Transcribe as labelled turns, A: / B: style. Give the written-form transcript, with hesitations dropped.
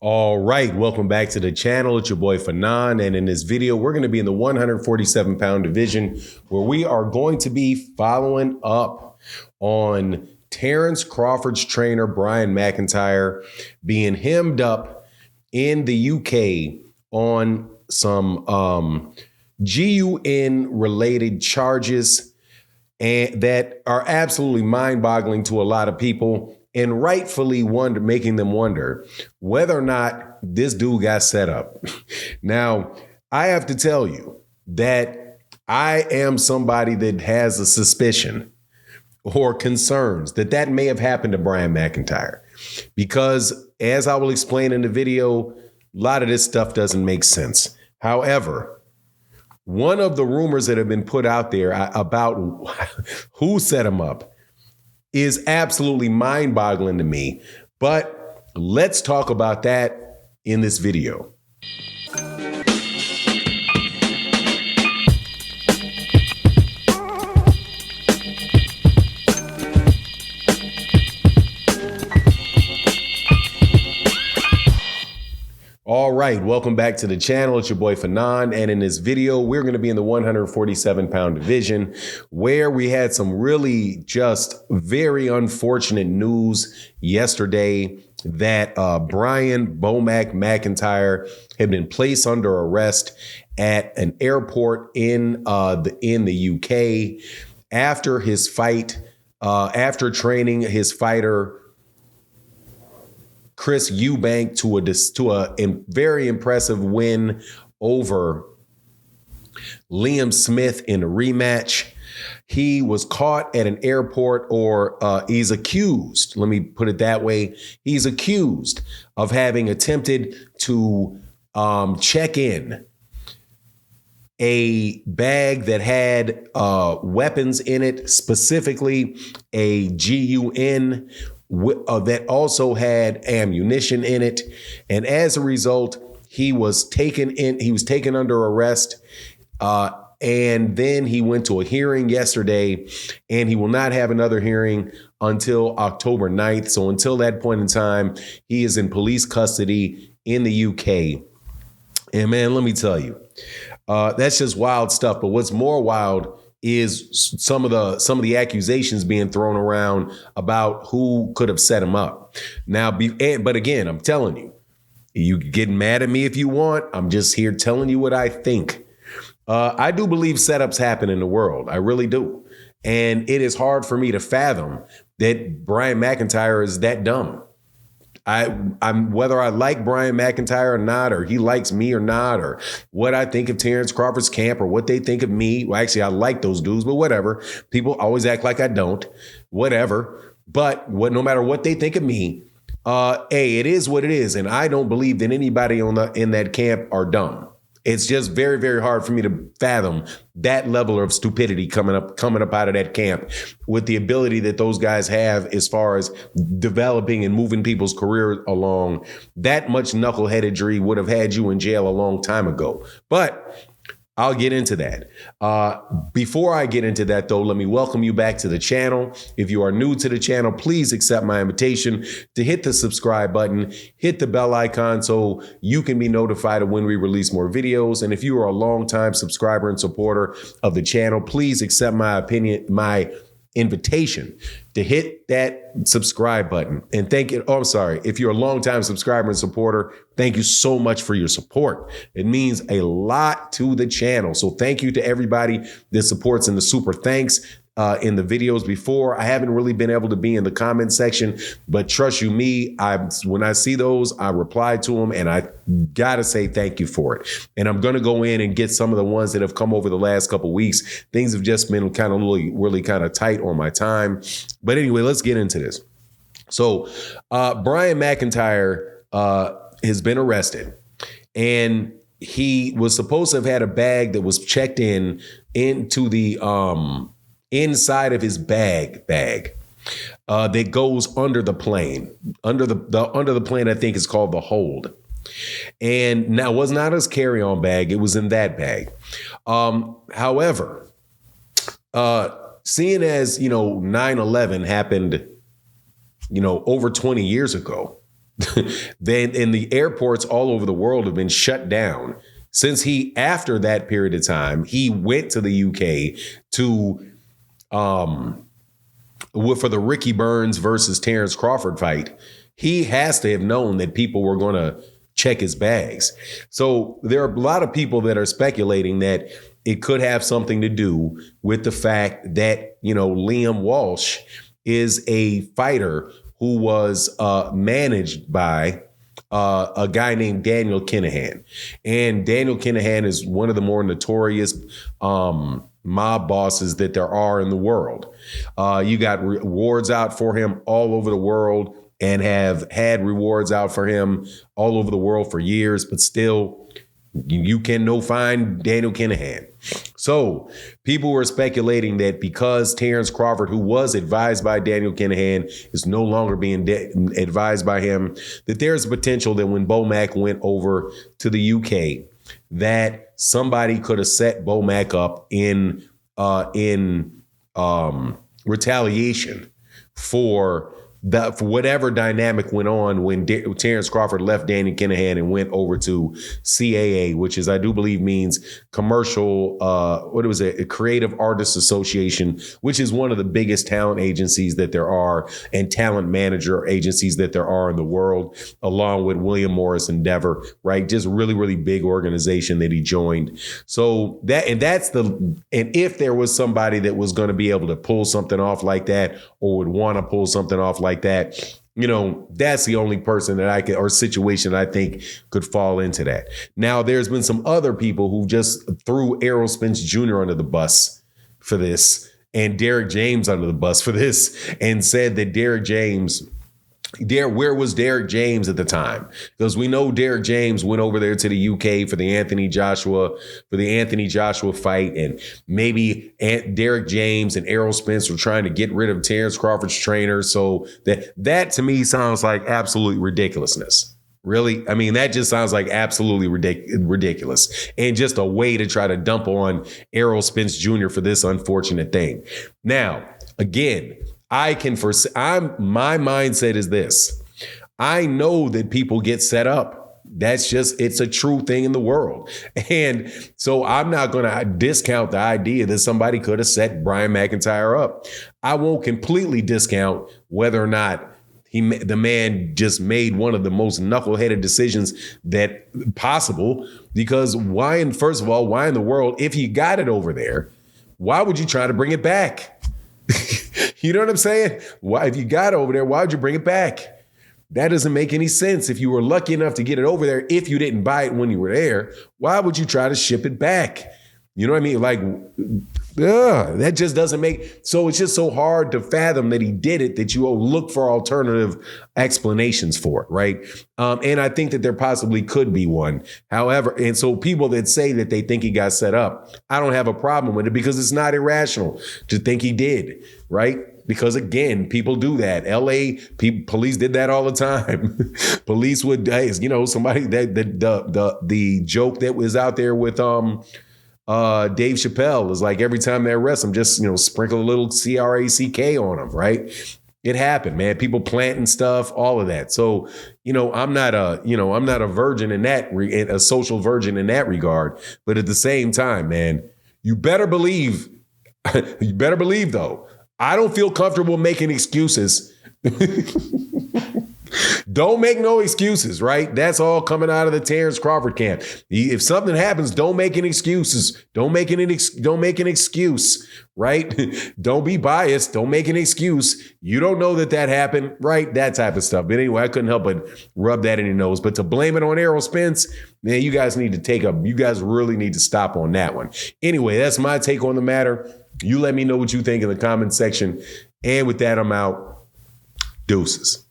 A: All right, welcome back to the channel. It's your boy Fanon, and in this video, we're going to be in the 147-pound division, where we are going to be following up on Terrence Crawford's trainer, Brian McIntyre, being hemmed up in the UK on some GUN-related charges and that are absolutely mind-boggling to a lot of people, and rightfully making them wonder whether or not this dude got set up. Now, I have to tell you that I am somebody that has a suspicion or concerns that that may have happened to Brian McIntyre, because as I will explain in the video, a lot of this stuff doesn't make sense. However, one of the rumors that have been put out there about who set him up is absolutely mind-boggling to me. But let's talk about that in this video. All right, welcome back to the channel. It's your boy Fanon, and in this video, we're going to be in the 147-pound division, where we had some really just very unfortunate news yesterday that Brian Bomac McIntyre had been placed under arrest at an airport in the UK after his fight, after training his fighter Chris Eubank to a very impressive win over Liam Smith in a rematch. He was caught at an airport, or he's accused, let me put it that way, he's accused of having attempted to check in a bag that had weapons in it, specifically a GUN that also had ammunition in it. And as a result, he was taken under arrest. And then he went to a hearing yesterday, and he will not have another hearing until October 9th. So until that point in time, he is in police custody in the UK. And man, let me tell you, that's just wild stuff. But what's more wild is some of the accusations being thrown around about who could have set him up. Now, but again, I'm telling you, you can get mad at me if you want. I'm just here telling you what I think. I do believe setups happen in the world. I really do. And it is hard for me to fathom that Brian McIntyre is that dumb. I'm whether I like Brian McIntyre or not, or he likes me or not, or what I think of Terrence Crawford's camp or what they think of me. Well, actually, I like those dudes, but whatever. People always act like I don't. Whatever. But no matter what they think of me, it is what it is. And I don't believe that anybody in that camp are dumb. It's just very, very hard for me to fathom that level of stupidity coming up out of that camp, with the ability that those guys have as far as developing and moving people's career along. That much knuckleheadedry would have had you in jail a long time ago. But I'll get into that. Before I get into that, though, let me welcome you back to the channel. If you are new to the channel, please accept my invitation to hit the subscribe button, hit the bell icon so you can be notified of when we release more videos. And if you are a longtime subscriber and supporter of the channel, please accept my invitation to hit that subscribe button. And if you're a longtime subscriber and supporter, thank you so much for your support. It means a lot to the channel. So thank you to everybody that supports in the super thanks. In the videos before, I haven't really been able to be in the comment section, but trust you me, when I see those, I reply to them, and I gotta say thank you for it. And I'm gonna go in and get some of the ones that have come over the last couple weeks. Things have just been kind of really kind of tight on my time. But anyway, let's get into this. So Brian McIntyre has been arrested, and he was supposed to have had a bag that was checked into the inside of his bag that goes under the plane. Under the plane, I think, is called the hold. And now it was not his carry-on bag. It was in that bag. However, seeing as, 9/11 happened, over 20 years ago, then and the airports all over the world have been shut down since after that period of time, he went to the UK to for the Ricky Burns versus Terrence Crawford fight. He has to have known that people were going to check his bags. So there are a lot of people that are speculating that it could have something to do with the fact that, Liam Walsh is a fighter who was managed by a guy named Daniel Kinahan. And Daniel Kinahan is one of the more notorious mob bosses that there are in the world. You got rewards out for him all over the world and have had rewards out for him all over the world for years, but still you can no find Daniel Kinahan. So people were speculating that because Terrence Crawford, who was advised by Daniel Kinahan, is no longer being advised by him, that there's a potential that when Bomac went over to the UK, that somebody could have set Bomac up in retaliation for whatever dynamic went on when Terrence Crawford left Daniel Kinahan and went over to CAA, which is, I do believe, means commercial, a Creative Artists Association, which is one of the biggest talent agencies that there are and talent manager agencies that there are in the world, along with William Morris Endeavor, right? Just really, really big organization that he joined. So and if there was somebody that was going to be able to pull something off like that or would want to pull something off like that, that's the only person or situation that I think could fall into that. Now, there's been some other people who just threw Errol Spence Jr. under the bus for this and Derek James under the bus for this and said that where was Derek James at the time? Because we know Derek James went over there to the UK for the Anthony Joshua fight, and maybe Derek James and Errol Spence were trying to get rid of Terrence Crawford's trainer. So that to me sounds like absolute ridiculousness. Really? I mean, that just sounds like absolutely ridiculous and just a way to try to dump on Errol Spence Jr. for this unfortunate thing. Now, again, my mindset is this. I know that people get set up. It's a true thing in the world. And so I'm not going to discount the idea that somebody could have set Brian McIntyre up. I won't completely discount whether or not the man just made one of the most knuckleheaded decisions that possible, because first of all, why in the world, if you got it over there, why would you try to bring it back? You know what I'm saying? Why, if you got over there, why would you bring it back? That doesn't make any sense. If you were lucky enough to get it over there, if you didn't buy it when you were there, why would you try to ship it back? You know what I mean? Like, that just doesn't make. So it's just so hard to fathom that he did it, that you will look for alternative explanations for it, right? And I think that there possibly could be one. However, and so people that say that they think he got set up, I don't have a problem with it because it's not irrational to think he did, right? Because again, people do that. LA police did that all the time. Police would, somebody the joke that was out there with Dave Chappelle is like every time they arrest him, just sprinkle a little CRACK on him, right? It happened, man. People planting stuff, all of that. So, I'm not a virgin in that, a social virgin in that regard. But at the same time, man, you better believe though, I don't feel comfortable making excuses. Don't make no excuses, right? That's all coming out of the Terrence Crawford camp. If something happens, don't make any excuses. Don't make an excuse, right? Don't be biased. Don't make an excuse. You don't know that happened, right? That type of stuff. But anyway, I couldn't help but rub that in your nose. But to blame it on Errol Spence, man, you guys really need to stop on that one. Anyway, that's my take on the matter. You let me know what you think in the comment section. And with that, I'm out. Deuces.